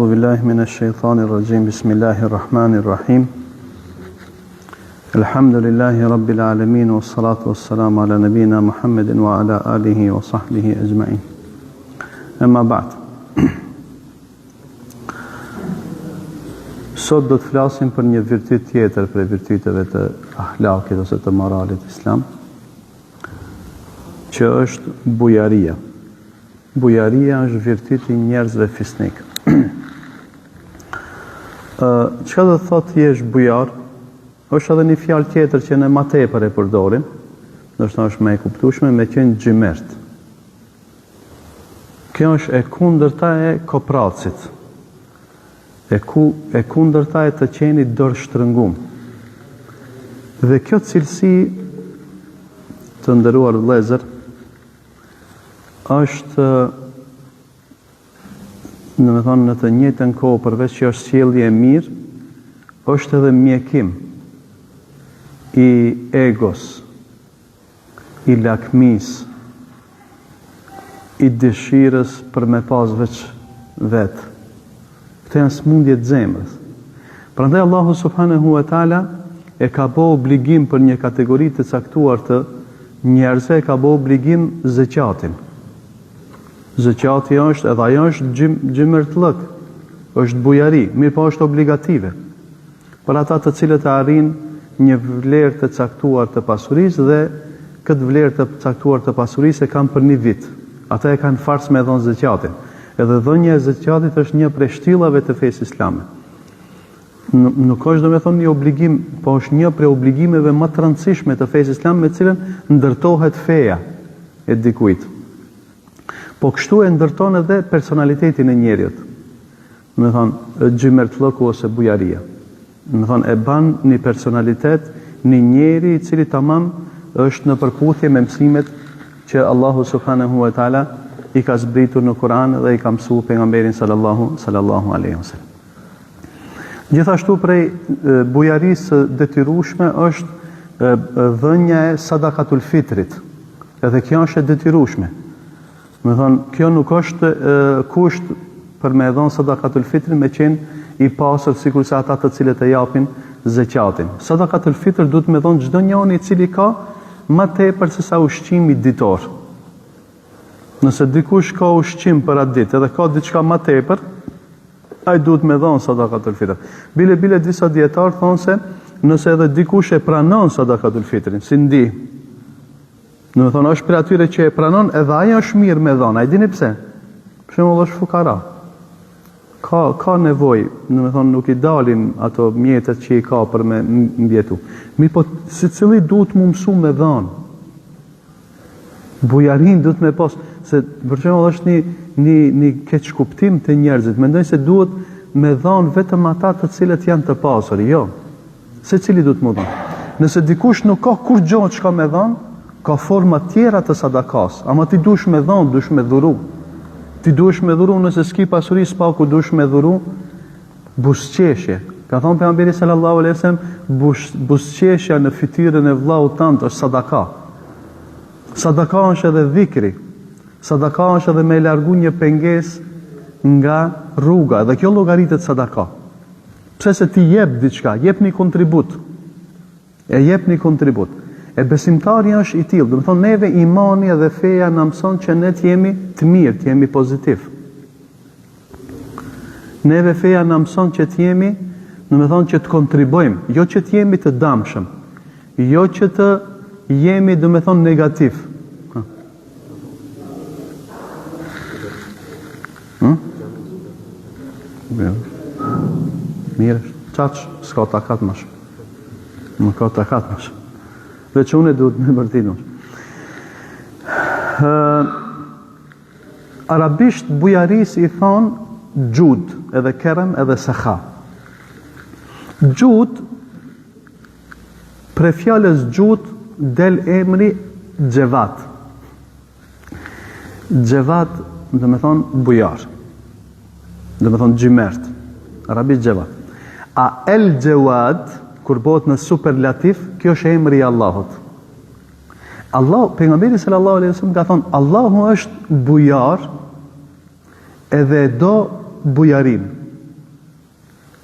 A'udhu billahi minash shaitanir rajim. Bismillahir rahmanir rahim. Alhamdulillahi rabbil alamin wassalatu wassalamu ala nabiyyina Muhammedin wa ala alihi wa sahbihi ajma'in. Amma ba'd. Sot do të flasim për një virtyt tjetër për virtyteve të ahlakit ose të moralit islam, që është bujaria. Bujaria është virtyti i njerëzve fisnik. Çka do të thotë jesh bujar? Është edhe një fjalë tjetër që ne më tepër e përdorim, ndoshta është më e kuptueshme me qenë xhimert. Kjo është e kundërta e kopracit. E kundërta e të qenit dorë shtrëngum. Dhe kjo cilësi, të nderuar vëllezër, është në të njëjtën kohë, përveç që është sjellje e mirë, është edhe mjekim i egos, i lakmis, i dëshirës për me pas veç vetë. Këto janë smundje të zemrës. Prandaj Allahu subhanahu wa taala e ka bë obligim për një kategori të caktuar të njerëzve, e ka bë obligim zakatin. Zakati është, edhe ajo është gjimërtllëk, është bujari, mirë po është obligative. Për ata të cilët e arrin një vlerë të caktuar të pasurisë, dhe këtë vlerë të caktuar të pasurisë e kanë për një vit. Ata e kanë fars me dhënë zakatin. Edhe dhënia e zakatit është një prej shtyllave të fesë islame. Nuk është domethënë një obligim, po është një prej obligimeve më të rëndësishme të fesë islame me cilën ndërtohet feja e dikujt. Po kështu e ndërton edhe personalitetin e njerit. Domethënë gjimërtllëku ose bujaria. Domethënë e ban një personalitet, një njeri i cili tamam është në përputhje me mësimet që Allahu subhanahu wa taala i ka zbritur në Kur'an dhe i ka mësuar pejgamberin sallallahu alaihi wasallam. Gjithashtu prej bujarisë detyrueshme është dhënia e sadakatul fitrit. Edhe kjo është e detyrueshme. Do të thonë, kjo nuk është kusht për me dhënë sadakatul fitrin me qenë i pasur sikur se ata të cilët e japin zakatin. Sadakatul fitr duhet me dhënë çdo njeri i cili ka më tepër se sa ushqimi ditor. Nëse dikush ka ushqim për atë ditë edhe ka diçka më tepër, ai duhet me dhënë sadakatul fitr. Bile disa dietar thonë se nëse edhe dikush e pranon sadakatul fitrin, si ndih, do të thonë është për atyre që e pranon, edhe ai është mirë me dhënë. Ai dini pse? Për shembull është fukara. Ka nevojë, do të thonë nuk i dalin ato mjetet që i ka për me mbjetu. Mirë, po secili duhet mu mësu me dhënë. Bujarin duhet me pas, se për shembull është një keq kuptim të njerëzit. Mendojnë se duhet me dhënë vetëm ata të cilët janë të pasur. Jo. Secili duhet mu dhënë. Nëse dikush nuk ka kur gjë çka me dhënë, ka forma tjera të sadakas, ama ti dush me dhënë, dush me dhuru. Ti dush me dhuru, nëse s'ki pasuri s'paku dush me dhuru, busqeshje. Ka thonë pejgamberi sallallahu alaihi wasallam, busqeshja në fytyrën e vllaut tant është sadaka. Sadaka është edhe dhikri. Sadaka është edhe me largu një pengesë nga rruga, dhe kjo llogaritet sadaka. Pse se ti jep diçka, jep një kontribut. E besimtari është i tillë, do të thonë neve imani dhe feja na mëson që ne të jemi të mirë, të jemi pozitiv. Neve feja na mëson që të jemi, do të thonë që të kontribojmë, jo që të jemi të dëmshëm, jo që të jemi, do të thonë, negativ. Mirë, çaq s'ka takat më shumë. Nuk ka takat më shumë. Veç unë duhet me vërtinu. Arabisht bujaris i thonë gjud, edhe kerem, edhe sakha. Gjud, pre fjales gjud, del emri gjevat. Gjevat, dhe me thonë bujar. Dhe me thonë gjimert. Arabisht gjevat. A el gjewad, kur bëhet në superlativ, kjo është emri i Allahut. Pejgamberi sallallahu alaihi wasallam ka thonë, Allahu është bujar edhe do bujarin.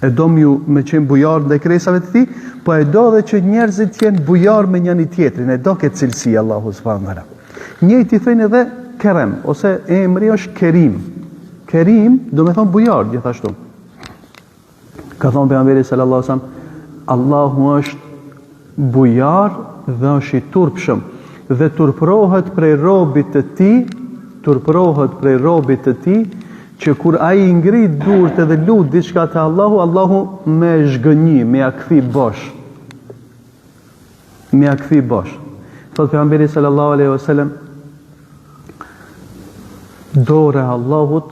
E do me qenë bujar ndaj kresave të tij, po e do edhe që njerëzit të jenë bujar me njëri tjetrin, e do këtë cilësi Allahu subhanahu wa taala. Njëjti thënë edhe Kerem, ose emri është Kerim. Kerim do me thonë bujar gjithashtu. Ka thonë pejgamberi sallallahu alaihi wasallam, Allahu është bujar dhe është i turpshëm dhe turprohet prej robit të tij, që kur ai ngrit durt edhe lut diçka te Allahu me zhgënjë, me ia kthy bosh. Thot pejgamberi sallallahu alaihi wasallam, dora e Allahut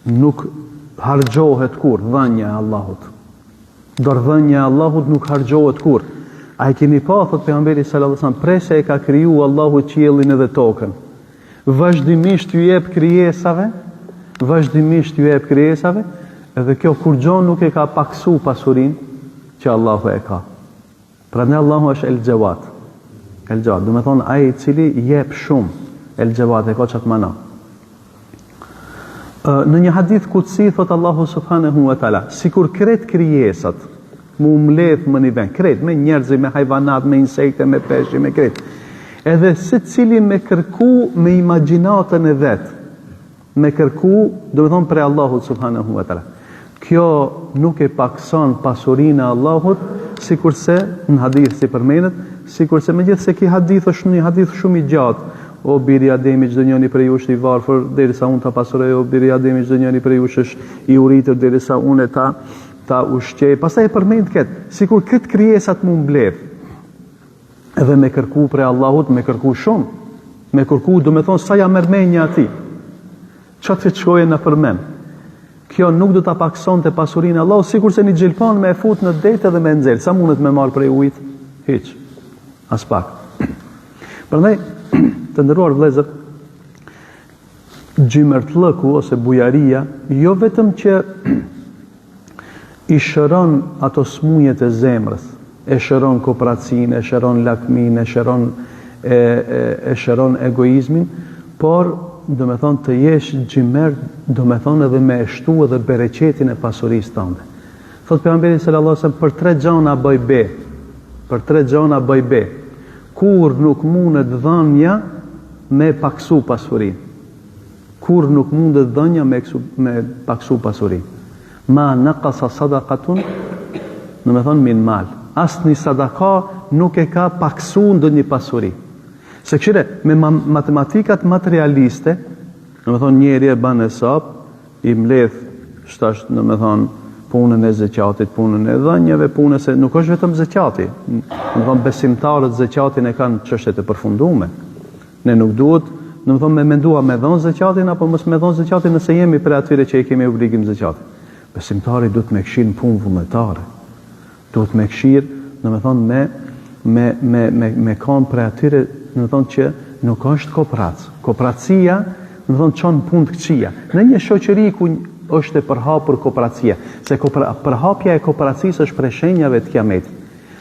nuk harxhohet kur, dhënia e Allahut. Dorëdhënia e Allahut nuk harxhohet kur. A e keni pa, thot pejgamberi sallallahu alaihi wasallam, presë e ka kriju Allahu qiellin edhe tokën. Vazhdimisht ju jep krijesave, edhe kjo kur gjon nuk e ka paksu pasurinë që Allahu e ka. Prandaj Allahu është El Jawad. Do me thonë ai i cili jep shumë. El Jawad e ka çat mana. Në një hadith kutsi thot Allahu subhanahu wa taala, sikur kret krijesat mu mbledh më një vend, kret me njerëz, me hajvanat, me insekte, me peshq, me kret. Edhe secili me kërku me imagjinatën e vet. Me kërku, do me thonë për Allahut subhanahu wa taala. Kjo nuk e pakson pasurinë e Allahut, sikurse në hadith si përmendet, sikurse megjithse ky hadith është një hadith shumë i gjatë. O biri Ademi, çdo njëri prej jush i varfër derisa unë ta pasuroj, o biri Ademi, çdo njëri prej jush është i uritur derisa unë ta ushqej. Pastaj e përmend këtë, sikur këtë krijesat mu mbledh. Edhe me kërku prej Allahut, me kërku shumë. Me kërku, do me thonë, sa ja mërmenja ati. Qatë të qojë në përmen. Kjo nuk do të pakson të pasurinë Allahut, sikur se një gjelpan me e fut në dete dhe me nxelë. Sa mundet me marë prej ujtë? Hiq. As pak. Përndaj, të ndëruar vëllezër, gjymërtlëku ose bujaria, jo vetëm që i shëron ato smuje të zemrës, e shëron kooperacinë, e shëron lakminë, e shëron egoizmin, por do me thonë të jesh gjymer, do me thonë edhe me eshtu edhe bereqetin e pasurisë tënde. Thot pejgamberi sallallahu alajhi wasallam, për tre gjona bëj be. Kur nuk mundet dhënia me paksu pasurinë. Kur nuk mundet dhënia me paksu pasurinë. Ma naqasa sadaqatun, do me thonë min mal. Asë një sadaka nuk e ka paksu ndonjë pasuri. Se këshire, me matematikat materialiste, do me thonë njeri e banë e sap, i mledh shtash, do me thonë, punën e zeqatit, punën e dhënjeve, punën se nuk është vetëm zeqati. Do me thonë, besimtarët zeqatin e kanë çështje të përfundume. Ne nuk duhet, do me thonë, me mendua me dhënë zeqatin, apo mos me dhënë zeqatin nëse jemi për atyre që i kemi obligim zeqatin. Besimtari duhet me këshirë në punë vullnetare. Duhet me këshirë, do me thonë, me kanë për atyre, do me thonë që nuk është kooperac. Kooperacia, do me thonë, qonë punë të këqia. Në një shoqëri ku është e përhapur kooperacia, se përhapja e kooperacisë është prej shenjave të kiametit,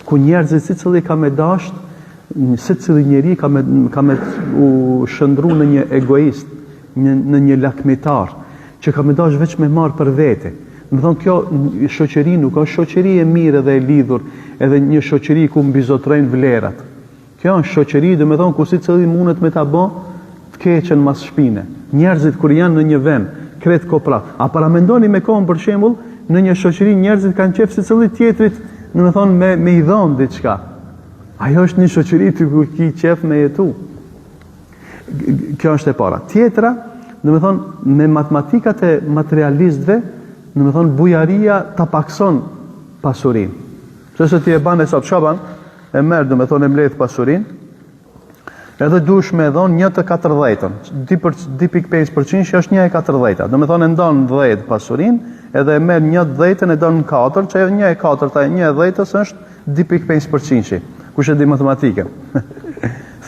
ku njerëzit sicili ka me dasht, sicili njeri ka me u shëndru në një egoist, në një lakmitar, që ka me dasht veç me marë për vete. Më thonë, kjo shoqëri nuk është shoqëri e mirë dhe e lidhur, edhe një shoqëri ku mbizotrojnë vlerat. Kjo është shoqëri, dhe me thonë, ku sicili mundet me ta bë të keqen mas shpine. Njerëzit kur janë në një vend, kretë koprat. A paramendoni me kohën për shembull, në një shoqëri njerëzit kanë qef secili tjetrit, do me thonë, me i dhënë diçka. Ajo është një shoqëri të ku ki qef me jetu. Kjo është e para. Tjetra, do me thonë, me matematikat e materialistëve, do me thonë, bujaria ta pakson pasurinë. Nëse ti e ban e sot shaban, e merr, do me thonë, e mbledh pasurinë, edhe dush me dhon 1/40, 2.5% që është 1/40. Do me thonë, e ndon 10 pasurinë, edhe e merr 1/10 e don 4, që 1/4 e 1/10 është 2.5%. Kush e di matematikën?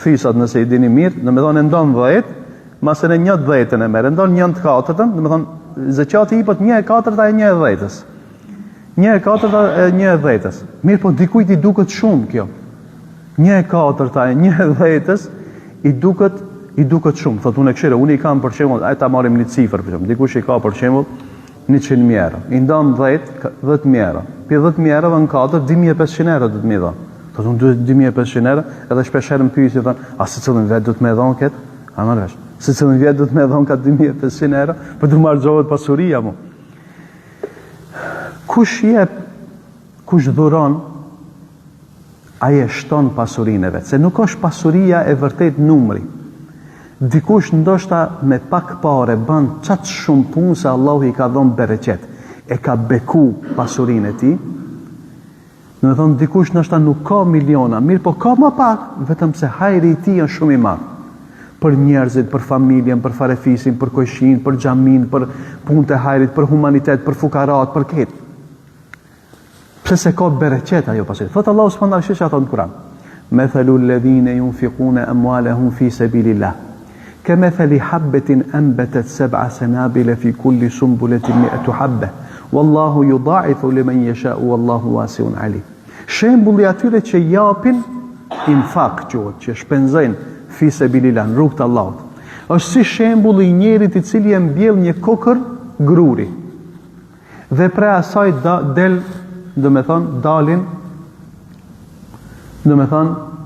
Thisat nëse i dini mirë, do me thonë, e ndon 10, masën e 1/10 e merr, e ndon 1/4, do me thonë, zeqati i pot 1/4 e 1/10. 1/4 e 1/10. Mirë, po dikujt i duket shumë kjo. 1/4 e 1/10 i duket shumë. Thot unë e këshire, unë i kam për shembull, ta marrim një cifër për shembull. Dikush i ka për shembull 100.000 euro. I ndam 10.000 euro. Pi 10.000 euro në 4, 2.500 euro do të më dhon. Thotë unë duhet 2.500 euro, edhe shpeshherë më pyesi thon, a se cilën vet do të më dhon kët? A më vesh. Se cilën vet do të më dhon ka 2.500 euro, për të marrëzohet pasuria mu. Kush dhuron, ai e shton pasurinë vet, se nuk është pasuria e vërtet numri. Dikush ndoshta me pak pare bën çat shumë punë se Allahu i ka dhënë bereqet, e ka beku pasurinë e tij. Do të thonë dikush ndoshta nuk ka miliona, mirë po ka më pak, vetëm se hajri i tij është shumë i madh. Për njerëzit, për familjen, për farefisin, për kojshin, për xhamin, për punët e hajrit, për humanitet, për fukarat, për këtë. Pse se ka bereqet ajo pasuri. Thot Allahu subhanahu wa taala në Kur'an: "Mathalu alladhina yunfiquna amwalahum fi sabilillah kamathali habatin anbatat sab'a sanabila fi kulli sunbulatin mi'atu habba wallahu yudha'ifu liman yasha'u wallahu wasi'un 'alim." Shembulli atyre që japin infak, që shpenzojnë fi sabilillah në rrugt të Allahut, është si shembulli i njerit i cili e mbjell një kokër gruri dhe prej asaj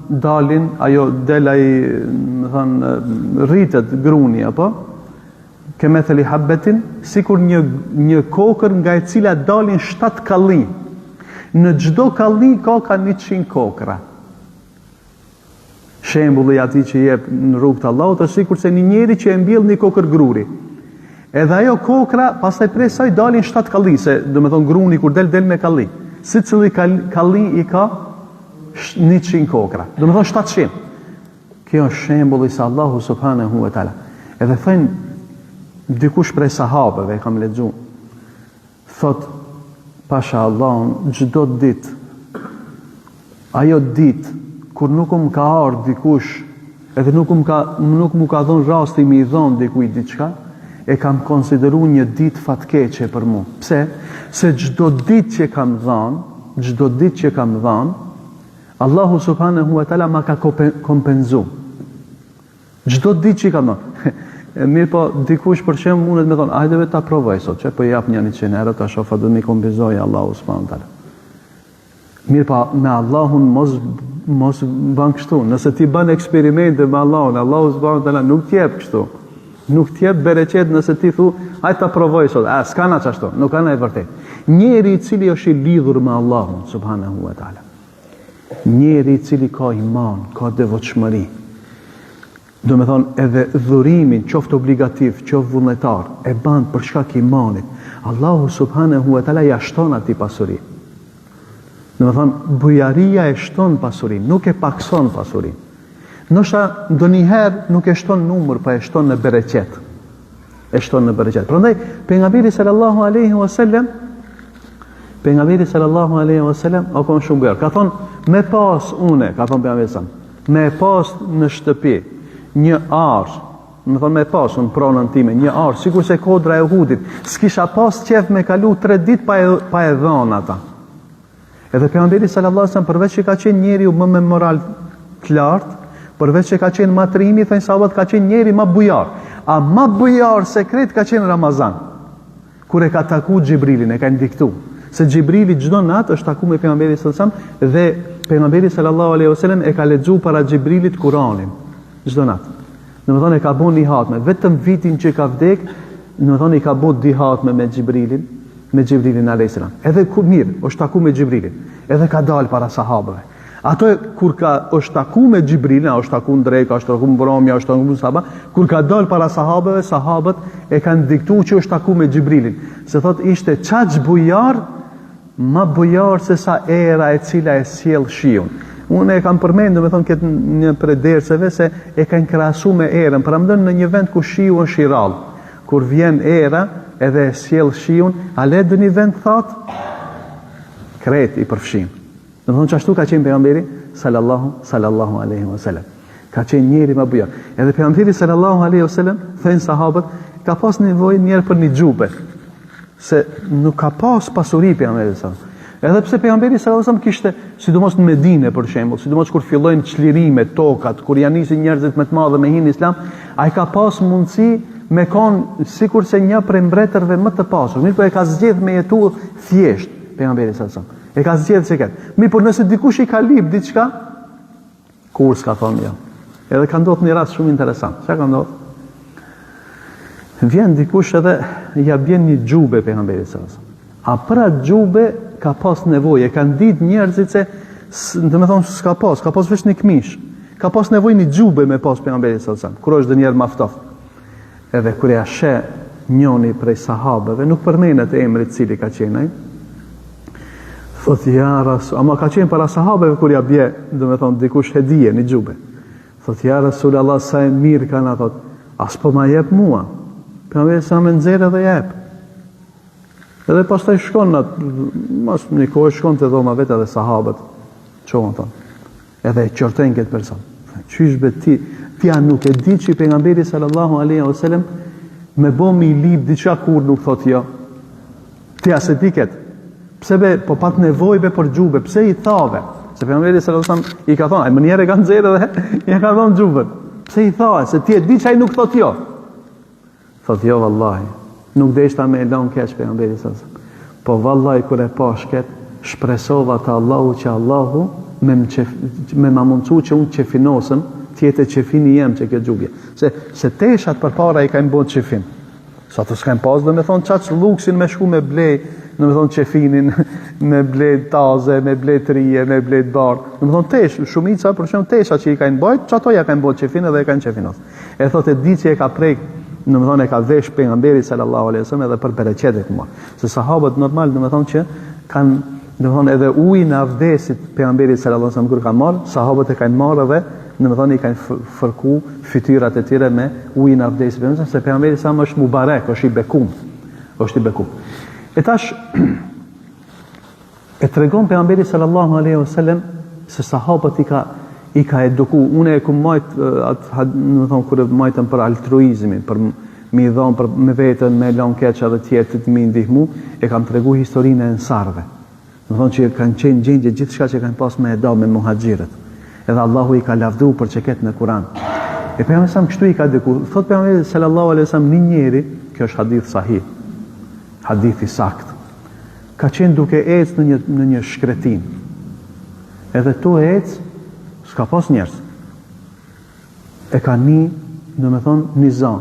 dalin ajo del ai, rritet gruni apo kemethli habbetin, sikur një kokër nga e cila dalin 7 kalli. Në çdo kalli ka 100 kokra. Shembulli i atij që jep në rrugt të Allahut është sikur se një njeri që e mbjell një kokër gruri. Edhe ajo kokra, pastaj prej saj dalin 7 kalli, se gruni kur del me kalli. Si cili kalli i ka 100 kokra. 700. Kjo është shembulli se Allahu subhanahu wa taala. Edhe thënë dikush prej sahabeve, kam lexuar, thot pasha Allahun, çdo ditë, ajo ditë kur nuk më ka ardhur dikush, edhe nuk më ka dhënë rasti mi dhon dikujt diçka, e kam konsideru një ditë fatkeqe për mu. Pse? Se çdo ditë që kam dhënë, Allahu subhanahu wa taala ma ka kompenzu. Çdo ditë që kam dhënë. Mirë po, dikush për shemb mundet me thonë, hajde vetë ta provoj sot, që po jap një 100 euro, ta shoh do më kompenzoj Allahu subhanahu wa taala. Mirë po, me Allahun mos bën kështu. Nëse ti bën eksperimente me Allahun, Allahu subhanahu wa taala nuk t'jep kështu. Nuk t'jep bereqet nëse ti thu, hajde ta provoj sot. S'ka na çashtu, nuk ka na e vërtet. Njeri i cili është i lidhur me Allahun subhanahu wa taala. Njeri i cili ka iman, ka devotshmëri. Do me thonë edhe dhurimin, qoftë obligativ, qoftë vullnetar, e bën për shkak imanit. Allahu subhanahu wa taala ja shton atij pasuri. Do me thonë bujaria e shton pasurin, nuk e pakson pasurin. Ndoshta ndonjëherë nuk e shton numër, pa e shton në bereqet. E shton në bereqet. Prandaj pejgamberi sallallahu alaihi wasallam o kon shumë gjerë. Ka thonë me pas une, ka thonë pejgamberi sallallahu, me pas në shtëpi një arë, me thonë me pas unë pronën time, një arë, sikur se kodra e Uhudit, s'kisha pas qef me kalu 3 ditë pa e dhënë ata. Edhe pejgamberi sallallahu alaihi wasallam përveç që ka qenë njeriu më me moral të lartë, përveç që ka qenë matrimi, thënë sahabët, ka qenë njeri ma bujar. A ma bujar sekret ka qenë Ramazan, kur e ka taku Gjibrilin, e ka ndiktu. Se Gjibrili çdo natë është taku me pejgamberin sallallahu alaihi wasallam dhe pejgamberi sallallahu alaihi wasallam e ka lexuar para Gjibrilit Kur'anin çdo natë. Domethënë e ka bën një hatme, vetëm vitin që ka vdek, domethënë i ka bën di hatme me Gjibrilin alayhis salam. Edhe kur mirë, është taku me Gjibrilin, edhe ka dalë para sahabëve. Ato kur është taku me Gjibrilin, është taku në drejka, është taku në bromja, është taku në sabah, kur ka dalë para sahabëve, sahabët e kanë diktuar që është taku me Gjibrilin. Se thot ishte çaq bujar, ma bujar se sa era e cila e sjell shiun. Unë e kam përmendur, domethënë këtë një prej derseve se e kanë krahasuar me erën, prandaj në një vend ku shiu është i rrallë, kur vjen era edhe e sjell shiun, a le në një vend thot kret i përfshin. Domethënë çashtu ka qenë pejgamberi sallallahu alaihi wasallam. Ka qenë njeri më bujar. Edhe pejgamberi sallallahu alaihi wasallam thënë sahabët, ka pas nevojë njerë për një xhupe. Se nuk ka pas pasuri pejgamberi sallallahu. Edhe pse pejgamberi sallallahu alaihi wasallam kishte, sidomos në Medinë për shembull, sidomos kur fillojnë çlirimet, tokat, kur janë nisur njerëzit më të madhe me hin Islam, ai ka pas mundësi me konë sikur se një prej mbretërve më të pasur. Mirë po e ka zgjedh me jetu thjesht, pejgamberi sallallahu alajhi wasallam. E ka zgjedh se këtë. Mirë po nëse dikush i ka lip diçka, kur s'ka thonë jo. Edhe ka ndodhur një rast shumë interesant. Çka ka ndodhur? Vjen dikush edhe ja bjen një xhube pejgamberit sallallahu alajhi wasallam. A për atë xhube ka pas nevojë, kanë ditë njerëzit se domethënë s'ka pas veç një këmish. Ka pas nevojë një xhube me pas pejgamberit sallallahu alajhi wasallam. Kur është ndonjëherë maftoft. Edhe kur ja sheh njëri prej sahabeve, nuk përmendet emri i cili ka qenë ai. Thotë ja Rasul, ama ka qenë para sahabeve kur ja bie, domethënë dikush hedije në xhube. Thotë ja Rasulullah sa e mirë kanë ato. As po ma jep mua. Pejgamberi sa më nxjerr edhe jep. Edhe pastaj shkon atë, mos një kohë shkon te dhoma vetë edhe sahabët. Çon thon. Edhe e qorten këtë person. Qysh be ti nuk e di që pejgamberi sallallahu alaihi wasallam me bomi i lip diçka kur nuk thot jo. Ti as e di ket. Pse be po pat nevojë be për xhube, pse i thave? Se pejgamberi sallallahu alaihi wasallam i ka thonë, ai më njëherë kanë nxjerrë edhe i ka thonë xhubën. Pse i tha? Se ti e di që ai nuk thot jo. Thot jo vallahi, nuk deshta me elon keq pejgamberi sallallahu alaihi wasallam. Po vallahi kur e pa shket, shpresova te Allahu që Allahu me ma mundsu që unë qefinosëm, tjetë qefini jem që kjo xhubje. Se teshat përpara i kanë bën qefin. Sa të s'kan pas, do me thonë çaq luksin me shku me blej, do me thonë qefinin, me blej taze, me blej trije, me blej bar. Do me thonë tesh, shumica për shemb tesha që i kanë bajt, çato ja kanë bën qefin edhe e kanë qefinos. E thotë di që e ka prek, do me thonë e ka vesh pejgamberi sallallahu alaihi wasallam edhe për bereqet e këma. Se sahabët normal do me thonë që kanë, do me thonë edhe ujin e avdesit pejgamberi sallallahu alaihi wasallam kur ka marr, sahabët e kanë marrë edhe do me thonë i kanë fërku fytyrat e tyre me ujin e avdesit, se pejgamberi sa më është mubarek, është i bekum. Është i bekum. E tash e tregon pejgamberi sallallahu alaihi wasallam se sahabët i ka eduku. Unë e kum majt atë, do me thonë kur majtëm për altruizmin, për mi dhon për me veten, me lën keq edhe tjetrit mi ndihmu, e kam tregu historinë e ensarve. Do thonë që kanë qenë gjendje gjithçka që kanë pas me eda me muhaxhirët. Edhe Allahu i ka lavdru për çeket në Kur'an. E pejgamberi sa kështu i ka diku. Thot pejgamberi sallallahu alaihi wasallam një njeri, kjo është hadith sahih. Hadith i sakt. Ka qenë duke ecë në një shkretin. Edhe tu ecë, s'ka pas njerëz. E ka do me thonë nizam.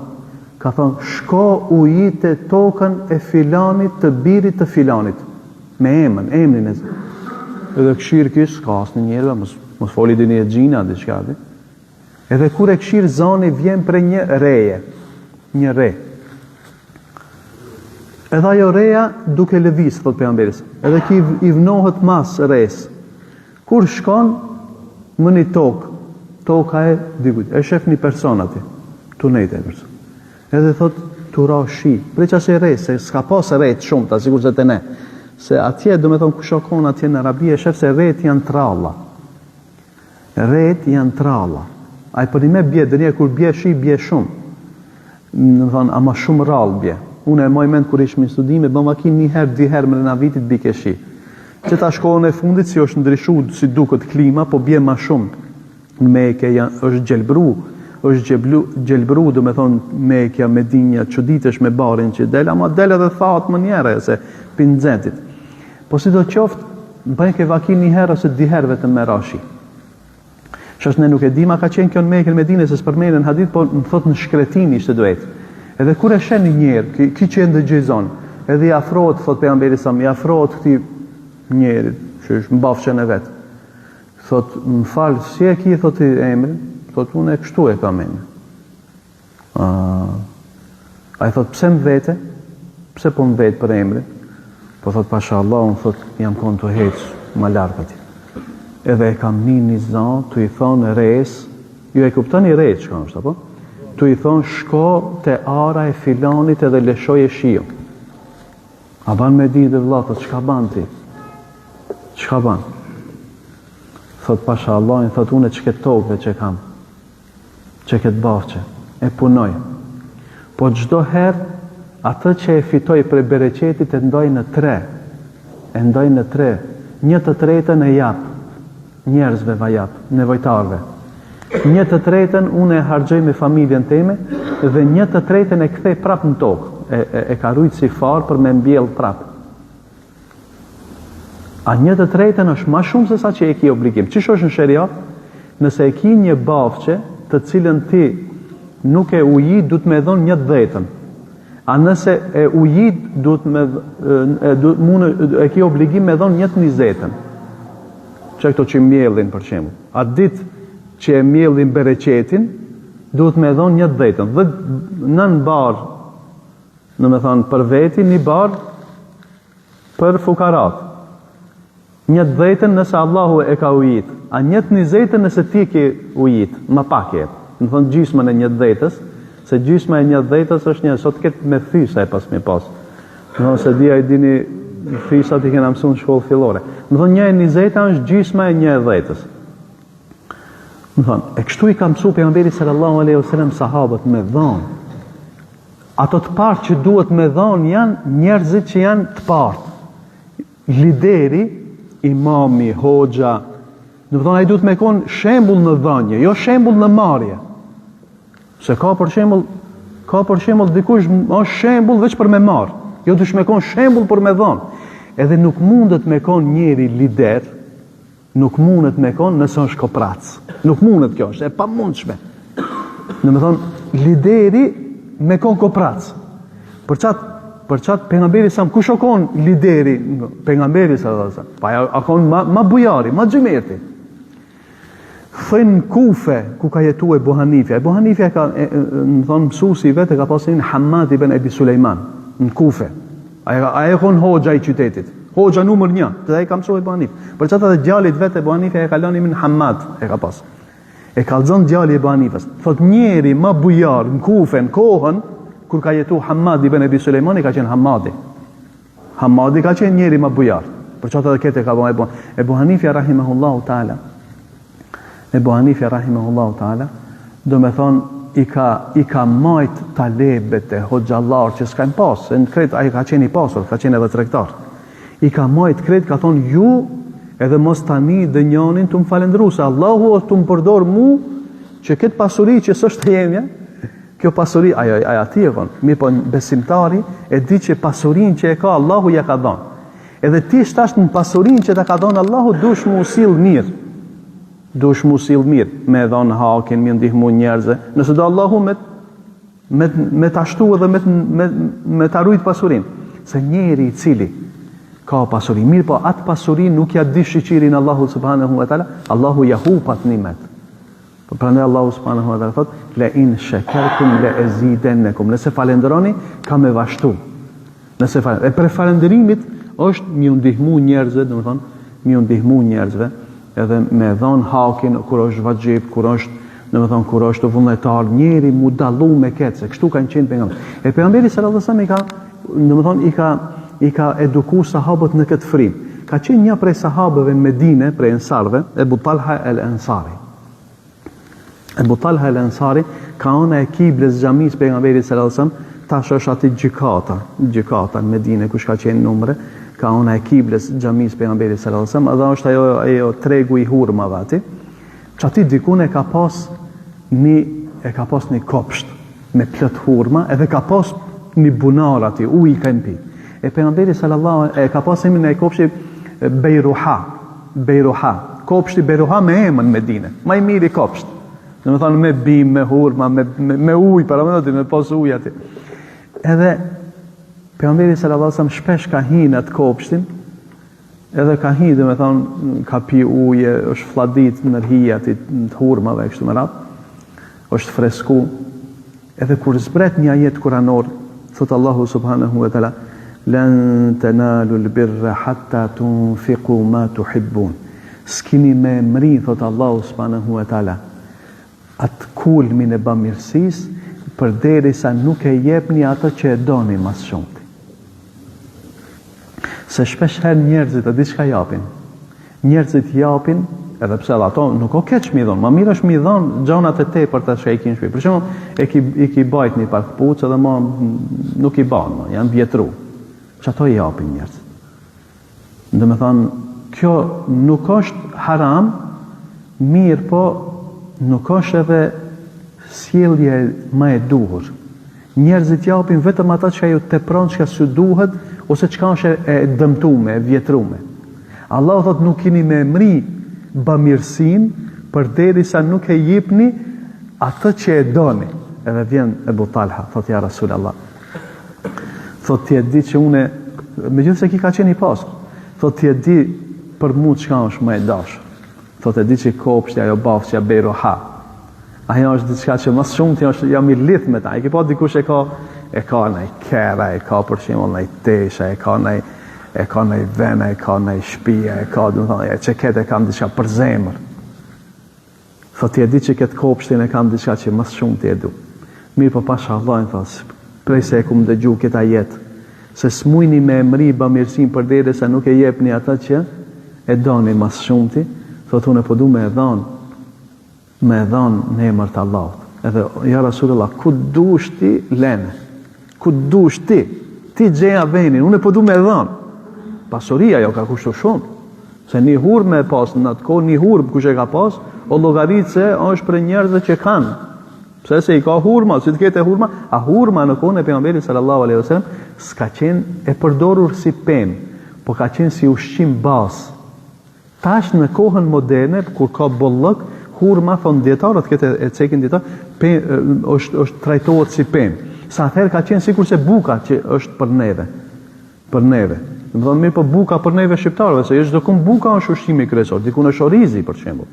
Ka thonë, shko ujite tokën e filanit të birit të filanit. Me emrin e zë. Edhe këshirë kishë, s'ka asë në njerëve, mos foli dhe një gjina, dhe qka dhe. Edhe kur e këshirë zani vjen për një reje. Një re. Edhe ajo reja duke lëvis, thot pejgamberis. Edhe ki i vnohet mas res. Kur shkon, më një tokë. Toka e dikujt. E shef një person ati. Tu nejtë e person. Edhe thot, tu ra shi. Preqa se re, se s'ka pas rejt shumë, ta sigur se të ne. Se atje, do me thonë, kushokon atje në Arabi, e shef se rejt janë tralla. Rejt janë tralla. A i për një me bje, dhe një kur bje shi, bje shumë. Në thonë, ama shumë rallë bje. Unë e moj mend kur ishme në studime, bëma ki një herë, 2 herë më në vitit bike shi. Që ta shkohën e fundit, si është ndryshu, si duket klima, po bje ma shumë. Në Mekë është gjelbru, do me thonë Mekja, Medinja, çuditësh me barin që del, ama del edhe thatë më njëre, se pinzetit. Po si do qoftë, bëjnë ke vaki një herë ose 2 herë vetëm me rashi. Shështë ne nuk e dima ka qenë kjo në Mekë, në Medinë, se s'përmenën hadith, po në thotë në shkretin ishte duhet. Edhe kur e shen një njerë, ki që e ndëgjizon, edhe i afrohet, thot pejgamberi sa, i afrohet këti njerit, që është mbafshën e vetë. Thot, më falë, si e ki, thot i emrin, thot, unë e kështu e ka menë. A i thot, pse më vete? Pse po më vete për emrin? Po thot, pasha Allah, unë thot, jam konë të heqë, ma larkë ati. Edhe e kam një zanë, të i thonë res, ju e kuptoni res, që ka është, apo? Të i thonë, shko të ara e filanit edhe leshoj e shio. A ban me di dhe vla, thot, qka ban ti? Qka ban? Thot, pasha Allah, thot, une që këtë tokëve që kam, që këtë bafqe, e punoj. Po gjdo herë, atë që e fitoj për bereqetit e ndoj në 3. E ndoj në 3. Një të tretën e japë, njerëzve va japë, nevojtarve. Një të tretën unë e harxoj me familjen time dhe një të tretën e kthej prapë në tokë. E ka rujt si farë për me mbjell prapë. A një të tretën është ma shumë se sa që e ki obligim. Çish është në sheriat? Nëse e ki një bafqe të cilën ti nuk e ujit, du të me dhonë 1/10. A nëse e ujit, e ki obligim me dhonë 1/20. Që këto që mjellin për shembull. A ditë që e mjellin bereqetin, duhet me dhonë 1/10. Dhe 9 barë, në me thonë për veti, 1 barë për fukarat. 1/10 nëse Allahu e ka ujit, a 1/20 nëse ti ke ujit, më pak jetë. Në thonë gjysmën e 1/10, se gjysma e 1/10 është një, sot ketë me thysa e pas me pas. Në thonë se dia i dini thysat i kena mësu në shkollë fillore. Në thonë 1/20 është gjysma e 1/10. Në thonë, e kështu i ka mësu pejgamberi sallallahu alaihi wasallam sahabët me dhonë. Ato të partë që duhet me dhonë janë njerëzit që janë të partë. Lideri, imami, hoxha, në thonë, ai duhet me konë shembull në dhënje, jo shembull në marrje. Se ka për shembull dikush është shembull veç për me marr. Jo dush me konë shembull për me dhënë. Edhe nuk mundet me konë njeri lider, nuk mundet me konë nëse është koprac. Nuk mundet kjo, është e pamundshme. Në me thonë, lideri me konë koprac. Për qatë pejgamberi sa kush o konë lideri, pejgamberi sa pa a konë ma bujari, ma xhimerti. Thënë Kufe, ku ka jetu Ebu Hanifja. Ebu Hanifja ka, në thonë mësusi vetë, ka pasin Hamad ibn Ebi Sulejman, në Kufe. Aja konë hoxha i qytetit. Hoxha numër 1, të dhe i ka mësu Ebu Hanif. Për qatë dhe djallit vetë Ebu Hanifja e ka lani min Hamad, e ka pas. E ka lëzën djalli Ebu Hanifës. Thot njeri ma bujar në Kufe, në kohën, kur ka jetu Hamad ibn Ebi Sulejman, i ka qenë Hamadi. Hamadi ka qenë njeri ma bujar. Për qatë dhe kete ka bon Ebu Hanifja rahimahullahu ta'ala. Ebu Hanifja rahimahullahu ta'ala, do me thonë, i ka majt talebet e hoxhallar që s'ka në pasë, në kretë, a i ka qenë i pasur, ka qenë edhe tregtar. I ka majt kretë, ka thonë, ju edhe mos tani dhe njonin të më falendru, se Allahu o të më përdor mu, që këtë pasuri që sështë jemja, kjo pasuri, aja ti e konë, mi po besimtari, e di që pasurin që e ka, Allahu ja ka dhonë. Edhe ti shtash në pasurin që ta ka dhonë Allahu, dush mu usil mirë. Dush mu usil mirë, me dhonë hakin, me ndihmu njerëze. Nëse do Allahu me të ashtu edhe me të arrujt pasurin. Se njeri i cili ka pasurin, mirë po atë pasurin nuk ja di shiqirin Allahu subhanahu wa ta'ala, Allahu ja hupat nimet. Prandaj Allahu subhanahu wa ta'ala thot, le in shakartum le azidannakum. Nëse falenderoni, ka me vashtu. Nëse e për falenderimit është mi ndihmu njerëzve, do të thonë, mi ndihmu njerëzve, edhe me dhon hakin kur është vajxhib, kur është, do të thonë, kur është vullnetar, njeri mu dallu me këtë, se kështu kanë qenë pejgamber. E pejgamberi sallallahu alajhi wasallam i ka, do të thonë, i ka edukuar sahabët në këtë frim. Ka qenë një prej sahabëve në Medinë, prej ensarëve, Ebu Talha el-Ansari. Ebu Talha el-Ansari ka ona e kiblës xhamisë pejgamberit sallallahu alajhi wasallam, tash është aty gjykata në Medinë, kush ka qenë numre, ka ona e kiblës xhamisë pejgamberit sallallahu alajhi wasallam, edhe është ajo tregu i hurmave aty. Çati dikun e ka pas një kopsht me plot hurma, edhe ka pas një bunar aty, ujë i kanë pi. E pejgamberi sallallahu e ka pas emrin e kopshtit Bejruha. Kopshti Bejruha me emën në Medinë. Më i miri kopsht. Do të thonë me bim, me hurma, me ujë, para me pas ujë aty. Edhe pejgamberi sallallahu alajhi wasallam shpesh ka hinë atë kopshtin, edhe ka hinë, do të thonë, ka pi ujë, është fladit në rrije aty të hurmave kështu me radhë. Është fresku. Edhe kur zbret një ajet kuranor, thot Allahu subhanahu wa taala, lan tanalu al-birra hatta tunfiqu ma tuhibbun. S'kini me mri, thot Allahu subhanahu wa taala, atë kulmin e bamirësisë, përderisa nuk e jepni atë që e doni mas shumti. Se shpesh herë njerëzit e diçka japin. Njerëzit japin, edhe pse ato nuk o keq mi dhon, ma mirë është mi dhon gjonat e tepërta që e kin shpi. Për shembull, i ki bajt një pak kpucë edhe ma nuk i ban, janë vjetru. Që ato i japin njerëzit. Do me thonë, kjo nuk është haram, mirë po nuk është edhe sjellje më e duhur. Njerëzit japin vetëm ata që ajo tepron çka s'u duhet ose çka është e dëmtuar, e vjetruar. Allahu thot nuk keni me emri bamirësinë përderisa nuk e jepni atë që e doni. Edhe vjen Ebu Talha, thot ja Rasulullah. Thot ti e di që une, megjithëse ki ka qenë i pasur, thot ti e di për mu çka është më e dashur. Thot e di që kopshtja ajo bafçja Beiroha. Ajo është diçka që më shumë ti është jam i lidh me ta. E ke pa dikush e ka ndaj kera, e ka për shembull ndaj tesha, e ka ndaj vena, e ka ndaj shtëpia, e ka, domethënë, që këtë e kam diçka për zemër. Thot ti e di që këtë kopshtin e kam diçka që më shumë ti e du. Mirë po pasha Allahin thos, prej se e kum dëgju këta jetë, se s'mujni me emri bamirësinë përderisa nuk e jepni ata që e doni më shumti, thot unë po du me e dhon në emër të Allahut. Edhe ja Rasulullah, ku dush ti lene? Ku dush ti? Ti gjeja venin, unë po du me e dhon. Pasuria jo ka kushtu shumë. Se një hurë me pas në atë kohë, një hurë kush e ka pas, o llogaritë se është për njerëzve që kanë. Pse se i ka hurma, si të ketë hurma, a hurma në kohën e pejgamberit sallallahu alaihi wasallam s'ka qenë e përdorur si pemë, po ka qenë si ushqim bazë. Tash në kohën moderne, kur ka bollëk, hurma thon dietarët, këtë e cekin dietar, është trajtohet si pemë. Sa atëherë ka qenë sikurse buka që është për neve. Për neve. Do të thonë mirë, po buka për neve shqiptarëve, se çdo kum buka është ushqimi kryesor, diku në orizi për shembull.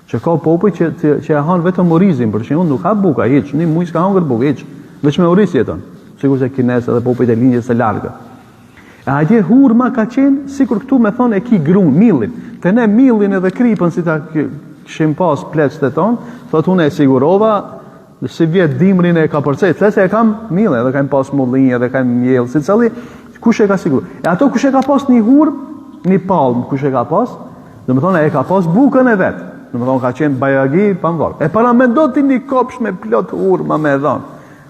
Që ka popull që e han vetëm orizin, për shembull, nuk ka buka hiç, një muj s'ka hangër bukë hiç, vetëm me oriz jeton. Sikur se kinesë dhe popujt e linjës së largë. E atje hurma ka qenë sikur këtu me thonë e ki grun, millin. Te ne millin edhe kripën si ta kishim pas pleçtë ton, thot unë e sigurova, si vjet dimrin e ka përcejt, se e kam millin, edhe kam pas mullinj, edhe kam miell, si cili kush e ka sigur. E ato kush e ka pas një hurmë, një palm kush e ka pas, domethënë e ka pas bukën e vet. Domethënë ka qenë bajagi pa mvar. E para mendo ti një kopsh me plot hurma me dhon.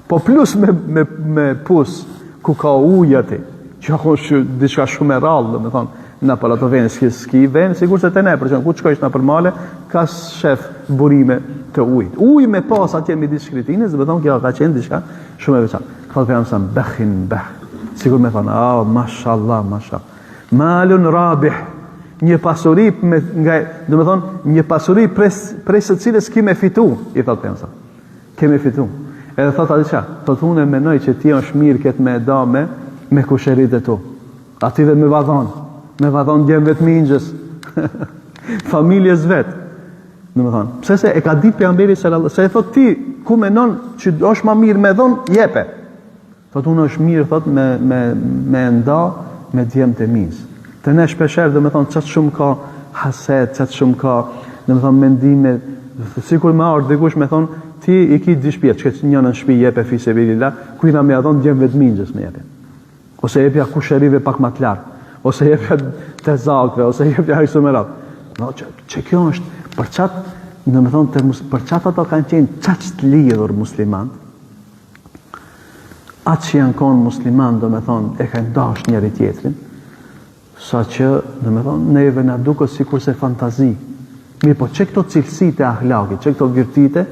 Po plus me pus ku ka ujë aty. Që ka diçka shumë e rrallë, domethënë na për ato vene ski vene, sigurisht te ne, për shembull, ku shkojsh na për male, ka shef burime të ujit. Ujë me pas atje midis shkritinës, domethënë kjo ka qenë diçka shumë e veçantë. Thotë pejgamberi bekhin beh. Sigur me thonë, ah, mashallah, mashallah. Malun rabih. Një pasuri një pasuri prej së cilës kime fitu, i thotë pejgamberi. Keme fitu. Edhe thotë atë çka? Thotë unë mendoj që ti është mirë këtë me dame me kusherit e tu. Ative me vadhon djemve të mingjës, familjes vetë. Domethënë, pse se e ka ditë pejgamberi sallallahu, se e thot ti ku menon që është më mirë me dhon, jepe. Thot unë është mirë thot me nda me djem të minjës. Te ne shpeshherë domethënë çat shumë ka haset, çat shumë ka domethënë mendime, sikur më ardh dikush me thon ti i ki di shtëpi, çka një në shtëpi jepe fise bilila, ku i na më dhon djemve të minjës me jepe. Ose jepja kusherive pak më të lartë, ose jepja të zakve, ose jepja ai sumerat. No, që kjo është për çat, domethënë për çat ato kanë qenë çat të lidhur musliman. Atë që janë konë musliman, domethënë e kanë dash njëri tjetrin, saqë domethënë neve na duket sikurse fantazi. Mirë, po çe këto cilësitë e ahlakit, çe këto virtyte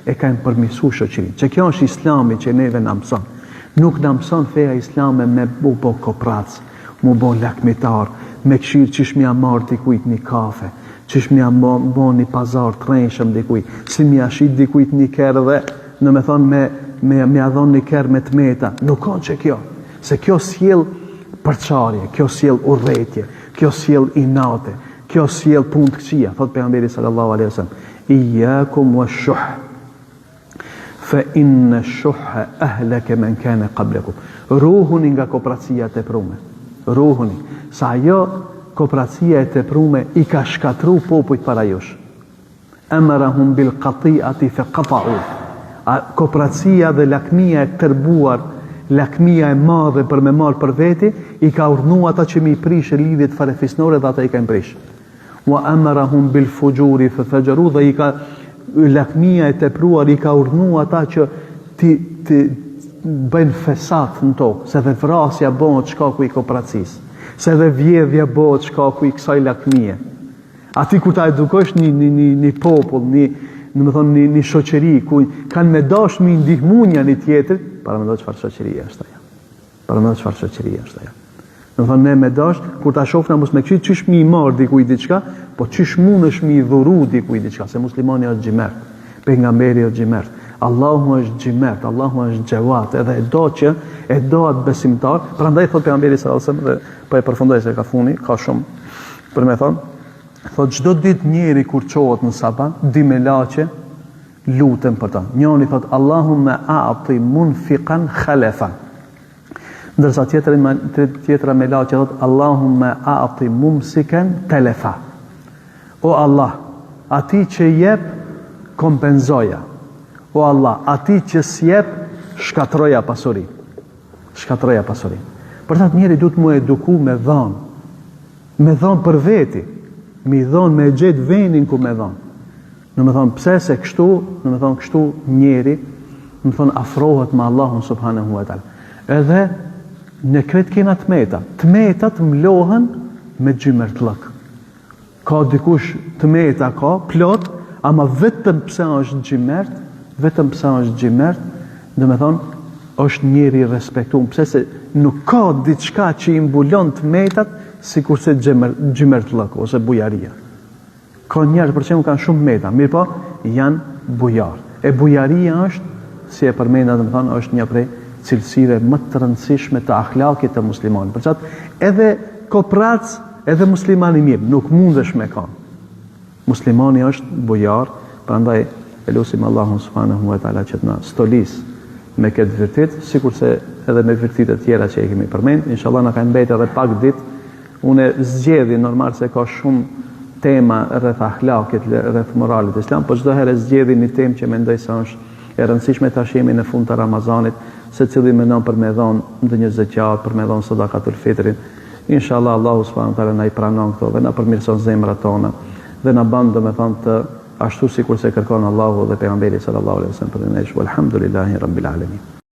e kanë përmirësuar shoqërinë. Çe kjo është Islami që neve na mëson. Nuk na mëson feja islame me bu bo koprac, mu bo lakmitar, me këshirë qish mja marë dikujt një kafe, qish mja bo një pazar të rejshëm dikujt, si mja shit dikujt një kerë dhe në me thonë me adhon një kerë me të meta. Nuk ka që kjo, se kjo sjell përçarje, kjo sjell urrëtie, kjo sjell inate, kjo sjell punë të këqija, thot pejgamberi sallallahu alaihi wasallam, iyyakum wash-shuh. Fa inna shuhha ahlaka man kana qablakum. Ruhuni nga kooperacia e teprume. Ruhuni. Sa ajo kooperacia e teprume i ka shkatru popujt para jush. Amarahum bil qati'ati fa qata'u. Kooperacia dhe lakmia e tërbuar, lakmia e madhe për me marr për veti, i ka urdhnuar ata që mi prishë lidhjet farefisnore dhe ata i kanë prish. Wa amarahum bil fujuri fa fajaru, dhe i ka lakmia e tepruar i ka urdhnuar ata që ti bëjnë fesat në tokë, se dhe vrasja bëhet shkaku i kooperacisë, se dhe vjedhja bëhet shkaku i kësaj lakmie. Ati kur ta edukosh një popull, në më thonë një shoqëri ku kanë me dash mi ndihmu një tjetër, para me do çfarë shoqëria është ajo. Para me do çfarë shoqëria është ajo. Në më thonë ne me dash, kur ta shofna mos me këqit, qysh mi marr dikuj diçka, po qysh mundesh mi dhuru dikuj diçka, se muslimani është xhimert, pejgamberi është xhimert, Allahu është xhimert, Allahu është xhevat, edhe e do atë besimtar. Prandaj thot pejgamberi sallallahu alajhi wasallam, dhe po e përfundoj se ka funi, ka shumë për me thonë, thot çdo ditë njeri kur çohet në sabah, di me laçe lutem për ta. Njëri thot Allahumma a'ti munfiqan khalafa. Ndërsa tjetra me laçe thot Allahumma a'ti mumsikan talafa. O Allah, ati që jep kompenzoja. O Allah, ati që s'jep shkatroja pasuri. Shkatroja pasuri. Për ta njeri duhet mu eduku me dhanë. Me dhanë për veti. Me dhanë me gjetë venin ku me dhanë. Në me thonë pse se kështu, në me thonë kështu njeri, në me thonë afrohet me Allahun subhanahu wa ta'ala. Edhe në kretë kena tmeta. Tmetat mlohen me gjymertlëk. Ka dikush tmeta ka, plot, ama vetëm pse është gjymert, dhe me thonë, është njeri respektuar, pse se nuk ka diçka që i mbulon tmetat, si kurse gjymertlëk, ose bujaria. Ka njerëz për shembull kanë shumë meta, mirë po janë bujar. E bujaria është, si e përmenda dhe më thonë, është një prej cilësive më të rëndësishme të akhlakit të muslimanit. Për çat edhe koprac, edhe muslimani mirë, nuk mundesh me kanë. Muslimani është bujar, prandaj e lutim Allahun subhanahu wa taala që të na stolis me këtë virtyt, sikurse edhe me virtytet tjera që e kemi përmend. Inshallah na ka mbetë edhe pak ditë. Unë zgjedhi normal se ka shumë tema rreth akhlakit, rreth moralit islam, po çdo herë zgjedhi një temë që mendoj se është e rëndësishme tash jemi në fund të Ramazanit, secili mendon për me dhënë ndonjë zakat, për me dhënë sadakatul fitrin. Inshallah Allahu subhanahu wa taala na i pranon këto dhe na përmirëson zemrat tona dhe na bën domethënë të ashtu sikur se kërkon Allahu dhe pejgamberi sallallahu alaihi wasallam për ne. Alhamdulillahi rabbil alamin.